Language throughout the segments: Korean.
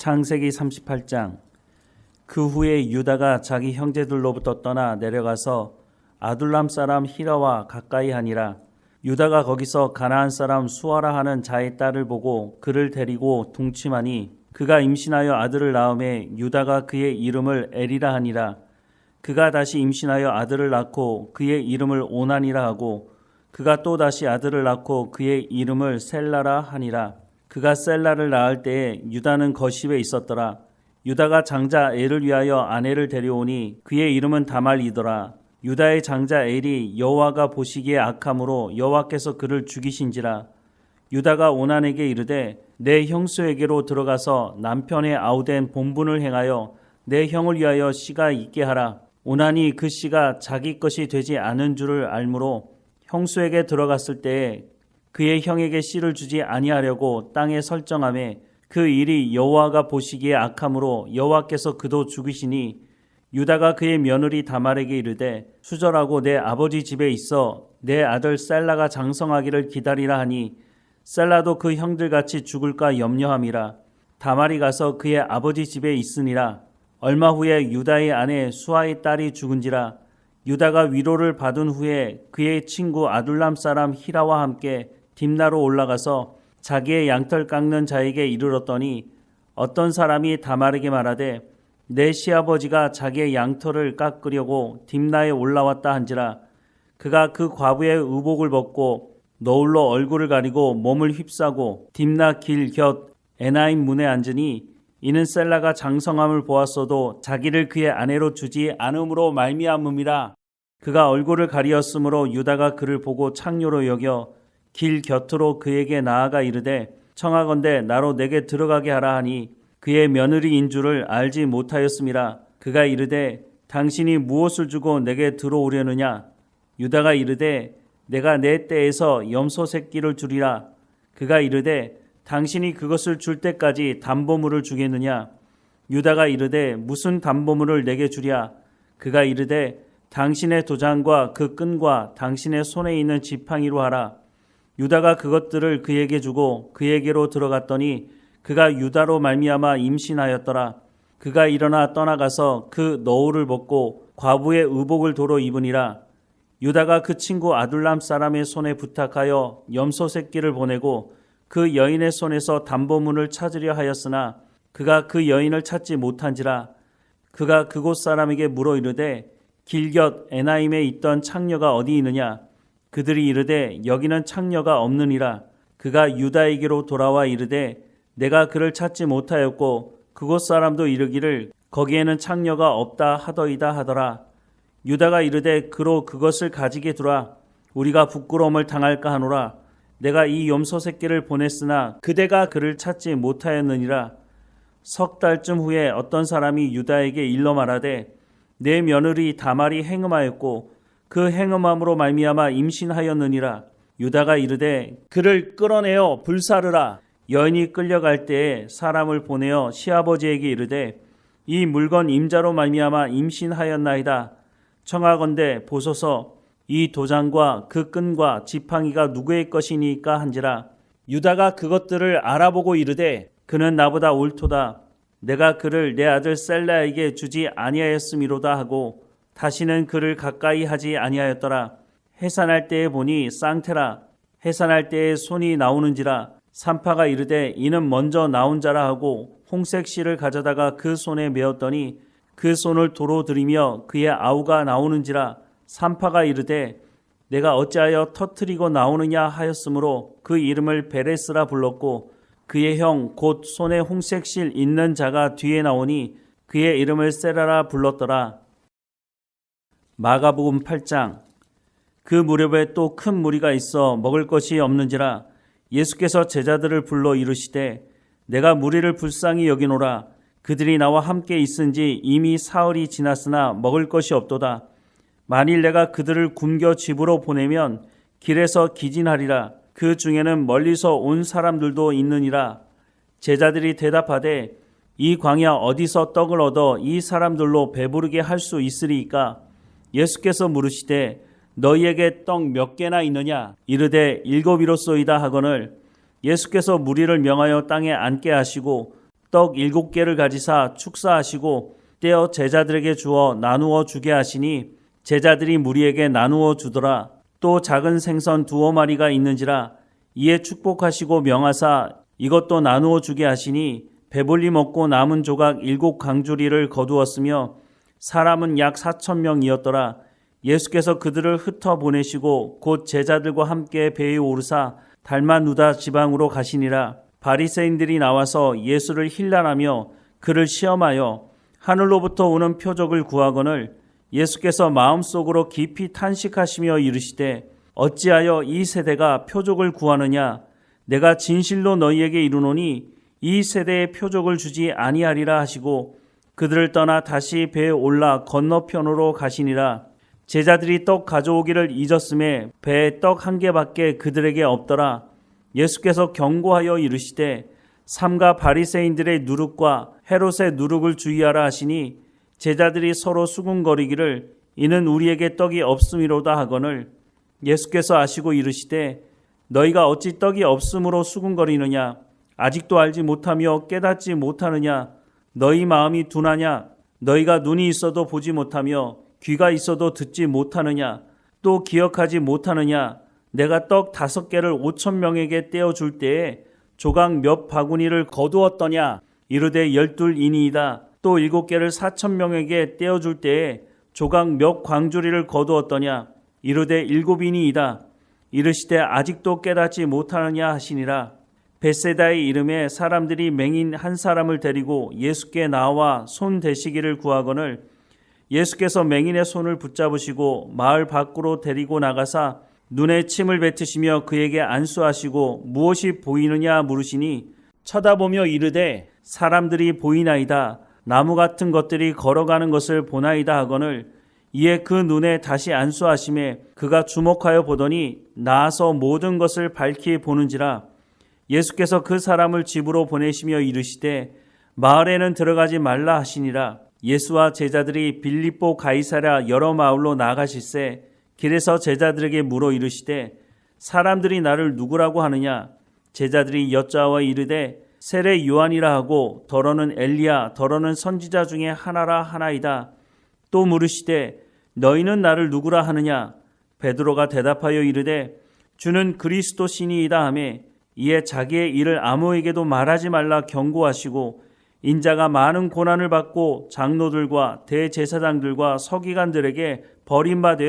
창세기 38장. 그 후에 유다가 자기 형제들로부터 떠나 내려가서 아둘람 사람 히라와 가까이 하니라. 유다가 거기서 가나안 사람 수아라 하는 자의 딸을 보고 그를 데리고 동침하니 그가 임신하여 아들을 낳음에 유다가 그의 이름을 에리라 하니라. 그가 다시 임신하여 아들을 낳고 그의 이름을 오난이라 하고 그가 또 다시 아들을 낳고 그의 이름을 셀라라 하니라. 그가 셀라를 낳을 때에 유다는 거십에 있었더라. 유다가 장자 엘을 위하여 아내를 데려오니 그의 이름은 다말이더라. 유다의 장자 엘이 여호와가 보시기에 악함으로 여호와께서 그를 죽이신지라. 유다가 오난에게 이르되 내 형수에게로 들어가서 남편의 아우된 본분을 행하여 내 형을 위하여 씨가 있게 하라. 오난이 그 씨가 자기 것이 되지 않은 줄을 알므로 형수에게 들어갔을 때에 그의 형에게 씨를 주지 아니하려고 땅에 설정하매 그 일이 여호와가 보시기에 악함으로 여호와께서 그도 죽이시니 유다가 그의 며느리 다말에게 이르되 수절하고 내 아버지 집에 있어 내 아들 셀라가 장성하기를 기다리라 하니 셀라도 그 형들같이 죽을까 염려함이라. 다말이 가서 그의 아버지 집에 있으니라. 얼마 후에 유다의 아내 수아의 딸이 죽은지라. 유다가 위로를 받은 후에 그의 친구 아둘람 사람 히라와 함께 딥나로 올라가서 자기의 양털 깎는 자에게 이르렀더니 어떤 사람이 다말에게 말하되 내 시아버지가 자기의 양털을 깎으려고 딥나에 올라왔다 한지라. 그가 그 과부의 의복을 벗고 너울로 얼굴을 가리고 몸을 휩싸고 딥나 길 곁 에나임 문에 앉으니 이는 셀라가 장성함을 보았어도 자기를 그의 아내로 주지 않음으로 말미암음이라. 그가 얼굴을 가리었으므로 유다가 그를 보고 창녀로 여겨 길 곁으로 그에게 나아가 이르되 청하건대 나로 내게 들어가게 하라 하니 그의 며느리인 줄을 알지 못하였음이라. 그가 이르되 당신이 무엇을 주고 내게 들어오려느냐. 유다가 이르되 내가 내 떼에서 염소 새끼를 주리라. 그가 이르되 당신이 그것을 줄 때까지 담보물을 주겠느냐. 유다가 이르되 무슨 담보물을 내게 주랴. 그가 이르되 당신의 도장과 그 끈과 당신의 손에 있는 지팡이로 하라. 유다가 그것들을 그에게 주고 그에게로 들어갔더니 그가 유다로 말미암아 임신하였더라. 그가 일어나 떠나가서 그 너울을 벗고 과부의 의복을 도로 입으니라. 유다가 그 친구 아둘람 사람의 손에 부탁하여 염소 새끼를 보내고 그 여인의 손에서 담보물을 찾으려 하였으나 그가 그 여인을 찾지 못한지라. 그가 그곳 사람에게 물어 이르되 길 곁 에나임에 있던 창녀가 어디 있느냐. 그들이 이르되 여기는 창녀가 없느니라. 그가 유다에게로 돌아와 이르되 내가 그를 찾지 못하였고 그곳 사람도 이르기를 거기에는 창녀가 없다 하더이다 하더라. 유다가 이르되 그로 그것을 가지게 두라. 우리가 부끄러움을 당할까 하노라. 내가 이 염소 새끼를 보냈으나 그대가 그를 찾지 못하였느니라. 석 달쯤 후에 어떤 사람이 유다에게 일러 말하되 내 며느리 다말이 행음하였고 그 행음함으로 말미암아 임신하였느니라. 유다가 이르되 그를 끌어내어 불사르라. 여인이 끌려갈 때에 사람을 보내어 시아버지에게 이르되 이 물건 임자로 말미암아 임신하였나이다. 청하건대 보소서 이 도장과 그 끈과 지팡이가 누구의 것이니까 한지라. 유다가 그것들을 알아보고 이르되 그는 나보다 옳도다. 내가 그를 내 아들 셀라에게 주지 아니하였음이로다 하고 다시는 그를 가까이 하지 아니하였더라. 해산할 때에 보니 쌍태라. 해산할 때에 손이 나오는지라. 산파가 이르되 이는 먼저 나온 자라 하고 홍색 실을 가져다가 그 손에 메었더니 그 손을 도로 들이며 그의 아우가 나오는지라. 산파가 이르되 내가 어찌하여 터뜨리고 나오느냐 하였으므로 그 이름을 베레스라 불렀고 그의 형 곧 손에 홍색 실 있는 자가 뒤에 나오니 그의 이름을 세라라 불렀더라. 마가복음 8장. 그 무렵에 또 큰 무리가 있어 먹을 것이 없는지라. 예수께서 제자들을 불러 이르시되 내가 무리를 불쌍히 여기노라. 그들이 나와 함께 있은지 이미 사흘이 지났으나 먹을 것이 없도다. 만일 내가 그들을 굶겨 집으로 보내면 길에서 기진하리라. 그 중에는 멀리서 온 사람들도 있느니라. 제자들이 대답하되 이 광야 어디서 떡을 얻어 이 사람들로 배부르게 할 수 있으리이까. 예수께서 물으시되 너희에게 떡 몇 개나 있느냐. 이르되 7이로소이다 하거늘 예수께서 무리를 명하여 땅에 앉게 하시고 떡 7개를 가지사 축사하시고 떼어 제자들에게 주어 나누어 주게 하시니 제자들이 무리에게 나누어 주더라. 또 작은 생선 2마리가 있는지라. 이에 축복하시고 명하사 이것도 나누어 주게 하시니 배불리 먹고 남은 조각 7강주리를 거두었으며 사람은 약 4,000명이었더라. 예수께서 그들을 흩어 보내시고 곧 제자들과 함께 배에 오르사 달마누다 지방으로 가시니라. 바리새인들이 나와서 예수를 힐난하며 그를 시험하여 하늘로부터 오는 표적을 구하거늘 예수께서 마음속으로 깊이 탄식하시며 이르시되 어찌하여 이 세대가 표적을 구하느냐. 내가 진실로 너희에게 이르노니 이 세대에 표적을 주지 아니하리라 하시고 그들을 떠나 다시 배에 올라 건너편으로 가시니라. 제자들이 떡 가져오기를 잊었음에 배에 떡 1개밖에 그들에게 없더라. 예수께서 경고하여 이르시되 삼가 바리새인들의 누룩과 헤롯의 누룩을 주의하라 하시니 제자들이 서로 수군거리기를 이는 우리에게 떡이 없음이로다 하거늘 예수께서 아시고 이르시되 너희가 어찌 떡이 없음으로 수군거리느냐. 아직도 알지 못하며 깨닫지 못하느냐. 너희 마음이 둔하냐. 너희가 눈이 있어도 보지 못하며 귀가 있어도 듣지 못하느냐. 또 기억하지 못하느냐. 내가 떡 5개를 5,000명에게 떼어줄 때에 조각 몇 바구니를 거두었더냐. 이르되 12이니이다. 또 7개를 4,000명에게 떼어줄 때에 조각 몇 광주리를 거두었더냐. 이르되 7이니이다. 이르시되 아직도 깨닫지 못하느냐 하시니라. 벳세다의 이름에 사람들이 맹인 한 사람을 데리고 예수께 나와 손 대시기를 구하거늘 예수께서 맹인의 손을 붙잡으시고 마을 밖으로 데리고 나가사 눈에 침을 뱉으시며 그에게 안수하시고 무엇이 보이느냐 물으시니 쳐다보며 이르되 사람들이 보이나이다. 나무 같은 것들이 걸어가는 것을 보나이다 하거늘 이에 그 눈에 다시 안수하심에 그가 주목하여 보더니 나아서 모든 것을 밝히 보는지라. 예수께서 그 사람을 집으로 보내시며 이르시되 마을에는 들어가지 말라 하시니라. 예수와 제자들이 빌립보 가이사랴 여러 마을로 나아가실새 길에서 제자들에게 물어 이르시되 사람들이 나를 누구라고 하느냐. 제자들이 여짜와 이르되 세례 요한이라 하고 더러는 엘리야 더러는 선지자 중에 하나라 하나이다. 또 물으시되 너희는 나를 누구라 하느냐. 베드로가 대답하여 이르되 주는 그리스도 신이이다 하며 이에 자기의 일을 아무에게도 말하지 말라 경고하시고 인자가 많은 고난을 받고 장로들과 대제사장들과 서기관들에게 버림받아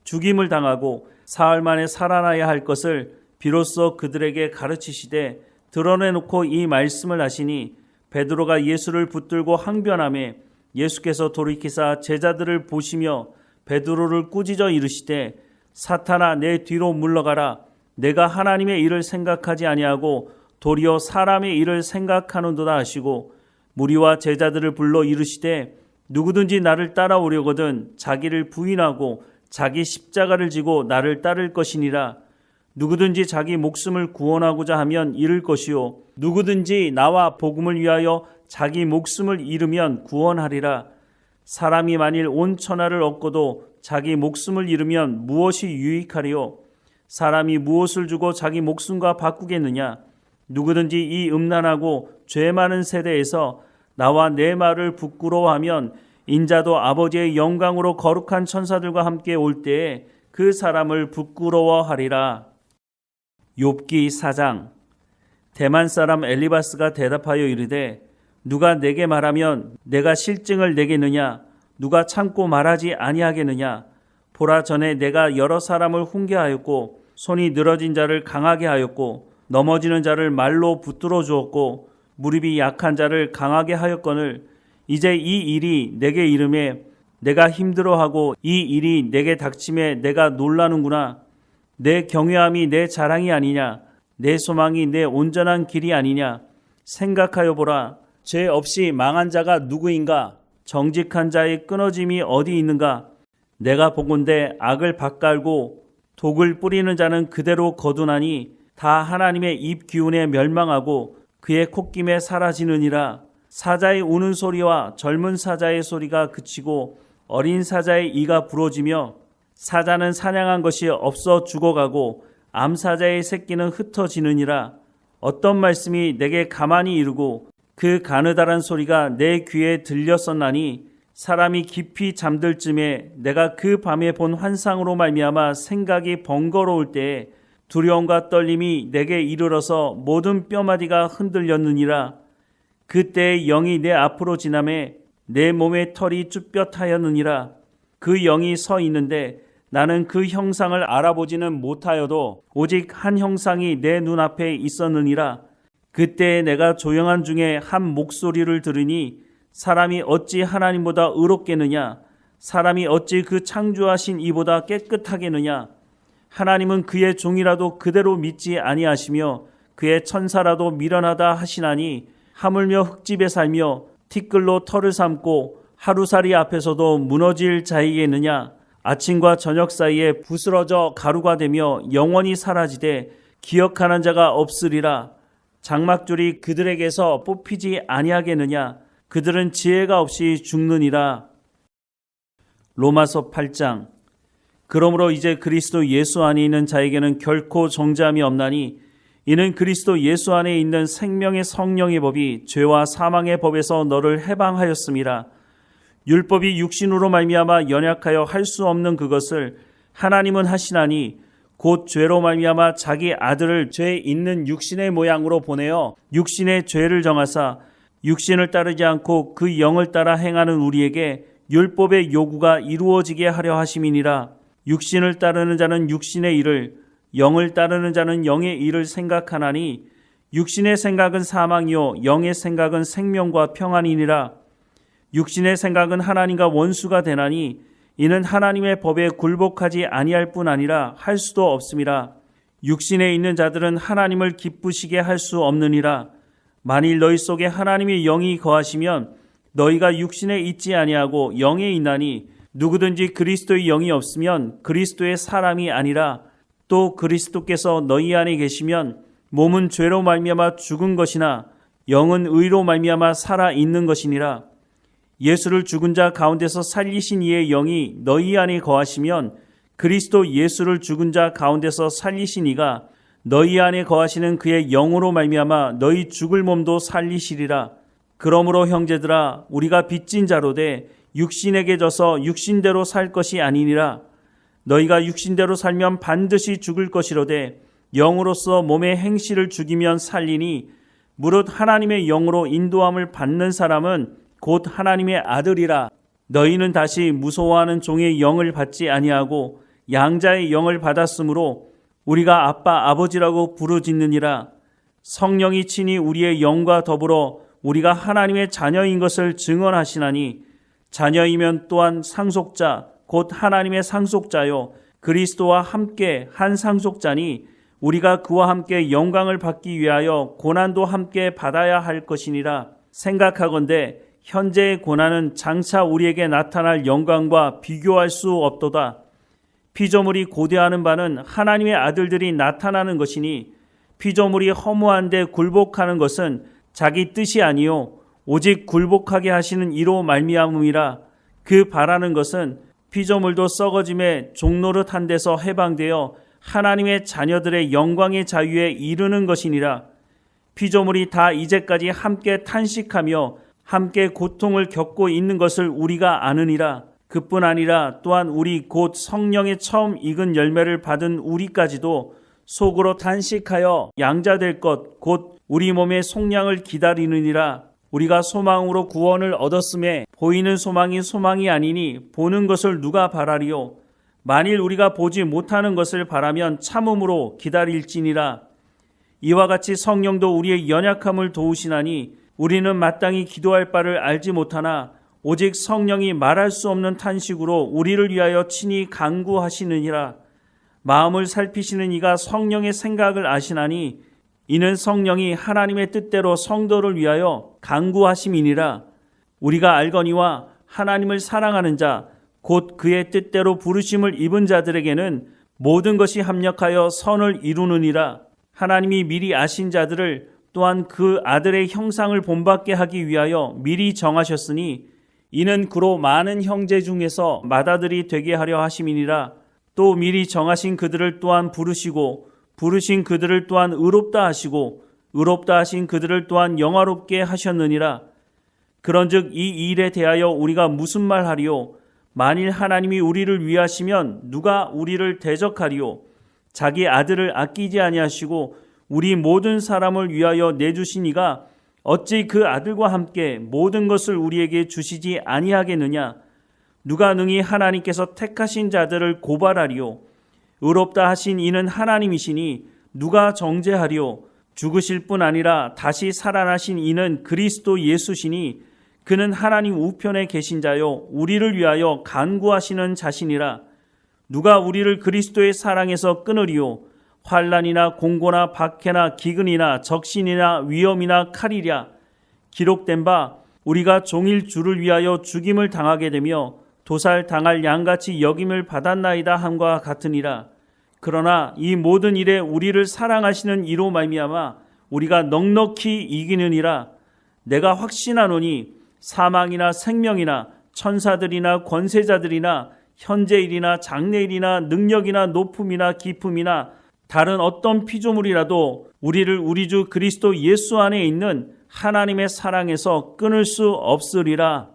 죽임을 당하고 사흘 만에 살아나야 할 것을 비로소 그들에게 가르치시되 드러내놓고 이 말씀을 하시니 베드로가 예수를 붙들고 항변하며 예수께서 돌이키사 제자들을 보시며 베드로를 꾸짖어 이르시되 사탄아 내 뒤로 물러가라. 내가 하나님의 일을 생각하지 아니하고 도리어 사람의 일을 생각하는도다 하시고 무리와 제자들을 불러 이르시되 누구든지 나를 따라오려거든 자기를 부인하고 자기 십자가를 지고 나를 따를 것이니라. 누구든지 자기 목숨을 구원하고자 하면 잃을 것이요 누구든지 나와 복음을 위하여 자기 목숨을 잃으면 구원하리라. 사람이 만일 온 천하를 얻고도 자기 목숨을 잃으면 무엇이 유익하리요. 사람이 무엇을 주고 자기 목숨과 바꾸겠느냐. 누구든지 이 음란하고 죄 많은 세대에서 나와 내 말을 부끄러워하면 인자도 아버지의 영광으로 거룩한 천사들과 함께 올 때에 그 사람을 부끄러워하리라. 욥기 4장. 대만 사람 엘리바스가 대답하여 이르되 누가 내게 말하면 내가 실증을 내겠느냐. 누가 참고 말하지 아니하겠느냐. 보라 전에 내가 여러 사람을 훈계하였고 손이 늘어진 자를 강하게 하였고 넘어지는 자를 말로 붙들어 주었고 무릎이 약한 자를 강하게 하였거늘 이제 이 일이 내게 이름에 내가 힘들어하고 이 일이 내게 닥침에 내가 놀라는구나. 내 경외함이 내 자랑이 아니냐. 내 소망이 내 온전한 길이 아니냐. 생각하여 보라. 죄 없이 망한 자가 누구인가. 정직한 자의 끊어짐이 어디 있는가. 내가 보건대 악을 밭갈고 독을 뿌리는 자는 그대로 거두나니 다 하나님의 입 기운에 멸망하고 그의 콧김에 사라지느니라. 사자의 우는 소리와 젊은 사자의 소리가 그치고 어린 사자의 이가 부러지며 사자는 사냥한 것이 없어 죽어가고 암사자의 새끼는 흩어지느니라. 어떤 말씀이 내게 가만히 이르고 그 가느다란 소리가 내 귀에 들렸었나니 사람이 깊이 잠들 쯤에 내가 그 밤에 본 환상으로 말미암아 생각이 번거로울 때에 두려움과 떨림이 내게 이르러서 모든 뼈마디가 흔들렸느니라. 그때의 영이 내 앞으로 지나매 내 몸의 털이 쭈뼛하였느니라. 그 영이 서 있는데 나는 그 형상을 알아보지는 못하여도 오직 한 형상이 내 눈앞에 있었느니라. 그때 내가 조용한 중에 한 목소리를 들으니 사람이 어찌 하나님보다 의롭겠느냐? 사람이 어찌 그 창조하신 이보다 깨끗하겠느냐? 하나님은 그의 종이라도 그대로 믿지 아니하시며 그의 천사라도 미련하다 하시나니 하물며 흙집에 살며 티끌로 털을 삼고 하루살이 앞에서도 무너질 자이겠느냐? 아침과 저녁 사이에 부스러져 가루가 되며 영원히 사라지되 기억하는 자가 없으리라. 장막줄이 그들에게서 뽑히지 아니하겠느냐? 그들은 지혜가 없이 죽느니라. 로마서 8장. 그러므로 이제 그리스도 예수 안에 있는 자에게는 결코 정죄함이 없나니 이는 그리스도 예수 안에 있는 생명의 성령의 법이 죄와 사망의 법에서 너를 해방하였음이라. 율법이 육신으로 말미암아 연약하여 할 수 없는 그것을 하나님은 하시나니 곧 죄로 말미암아 자기 아들을 죄 있는 육신의 모양으로 보내어 육신의 죄를 정하사 육신을 따르지 않고 그 영을 따라 행하는 우리에게 율법의 요구가 이루어지게 하려 하심이니라. 육신을 따르는 자는 육신의 일을, 영을 따르는 자는 영의 일을 생각하나니 육신의 생각은 사망이요 영의 생각은 생명과 평안이니라. 육신의 생각은 하나님과 원수가 되나니 이는 하나님의 법에 굴복하지 아니할 뿐 아니라 할 수도 없음이라. 육신에 있는 자들은 하나님을 기쁘시게 할 수 없느니라. 만일 너희 속에 하나님의 영이 거하시면 너희가 육신에 있지 아니하고 영에 있나니 누구든지 그리스도의 영이 없으면 그리스도의 사람이 아니라. 또 그리스도께서 너희 안에 계시면 몸은 죄로 말미암아 죽은 것이나 영은 의로 말미암아 살아 있는 것이니라. 예수를 죽은 자 가운데서 살리신 이의 영이 너희 안에 거하시면 그리스도 예수를 죽은 자 가운데서 살리신 이가 너희 안에 거하시는 그의 영으로 말미암아 너희 죽을 몸도 살리시리라. 그러므로 형제들아 우리가 빚진 자로되 육신에게 져서 육신대로 살 것이 아니니라. 너희가 육신대로 살면 반드시 죽을 것이로되 영으로서 몸의 행실을 죽이면 살리니 무릇 하나님의 영으로 인도함을 받는 사람은 곧 하나님의 아들이라. 너희는 다시 무서워하는 종의 영을 받지 아니하고 양자의 영을 받았으므로 우리가 아빠 아버지라고 부르짖느니라. 성령이 친히 우리의 영과 더불어 우리가 하나님의 자녀인 것을 증언하시나니 자녀이면 또한 상속자 곧 하나님의 상속자요 그리스도와 함께 한 상속자니 우리가 그와 함께 영광을 받기 위하여 고난도 함께 받아야 할 것이니라. 생각하건대 현재의 고난은 장차 우리에게 나타날 영광과 비교할 수 없도다. 피조물이 고대하는 바는 하나님의 아들들이 나타나는 것이니 피조물이 허무한데 굴복하는 것은 자기 뜻이 아니요 오직 굴복하게 하시는 이로 말미암음이라. 그 바라는 것은 피조물도 썩어짐에 종노릇한 데서 해방되어 하나님의 자녀들의 영광의 자유에 이르는 것이니라. 피조물이 다 이제까지 함께 탄식하며 함께 고통을 겪고 있는 것을 우리가 아느니라. 그뿐 아니라 또한 우리 곧 성령의 처음 익은 열매를 받은 우리까지도 속으로 탄식하여 양자될 것 곧 우리 몸의 속량을 기다리느니라. 우리가 소망으로 구원을 얻었음에 보이는 소망이 소망이 아니니 보는 것을 누가 바라리요. 만일 우리가 보지 못하는 것을 바라면 참음으로 기다릴지니라. 이와 같이 성령도 우리의 연약함을 도우시나니 우리는 마땅히 기도할 바를 알지 못하나 오직 성령이 말할 수 없는 탄식으로 우리를 위하여 친히 간구하시느니라. 마음을 살피시는 이가 성령의 생각을 아시나니 이는 성령이 하나님의 뜻대로 성도를 위하여 간구하심이니라. 우리가 알거니와 하나님을 사랑하는 자 곧 그의 뜻대로 부르심을 입은 자들에게는 모든 것이 합력하여 선을 이루느니라. 하나님이 미리 아신 자들을 또한 그 아들의 형상을 본받게 하기 위하여 미리 정하셨으니 이는 그로 많은 형제 중에서 맏아들이 되게 하려 하심이니라. 또 미리 정하신 그들을 또한 부르시고 부르신 그들을 또한 의롭다 하시고 의롭다 하신 그들을 또한 영화롭게 하셨느니라. 그런즉 이 일에 대하여 우리가 무슨 말하리요? 만일 하나님이 우리를 위하시면 누가 우리를 대적하리요? 자기 아들을 아끼지 아니하시고 우리 모든 사람을 위하여 내주신 이가 어찌 그 아들과 함께 모든 것을 우리에게 주시지 아니하겠느냐? 누가 능히 하나님께서 택하신 자들을 고발하리요? 의롭다 하신 이는 하나님이시니 누가 정죄하리요? 죽으실 뿐 아니라 다시 살아나신 이는 그리스도 예수시니 그는 하나님 우편에 계신 자요 우리를 위하여 간구하시는 자신이라. 누가 우리를 그리스도의 사랑에서 끊으리요? 환난이나 공고나 박해나 기근이나 적신이나 위험이나 칼이랴. 기록된 바 우리가 종일 주를 위하여 죽임을 당하게 되며 도살 당할 양같이 여김을 받았나이다 함과 같으니라. 그러나 이 모든 일에 우리를 사랑하시는 이로 말미암아 우리가 넉넉히 이기느니라. 내가 확신하노니 사망이나 생명이나 천사들이나 권세자들이나 현재일이나 장래일이나 능력이나 높음이나 깊음이나 다른 어떤 피조물이라도 우리를 우리 주 그리스도 예수 안에 있는 하나님의 사랑에서 끊을 수 없으리라.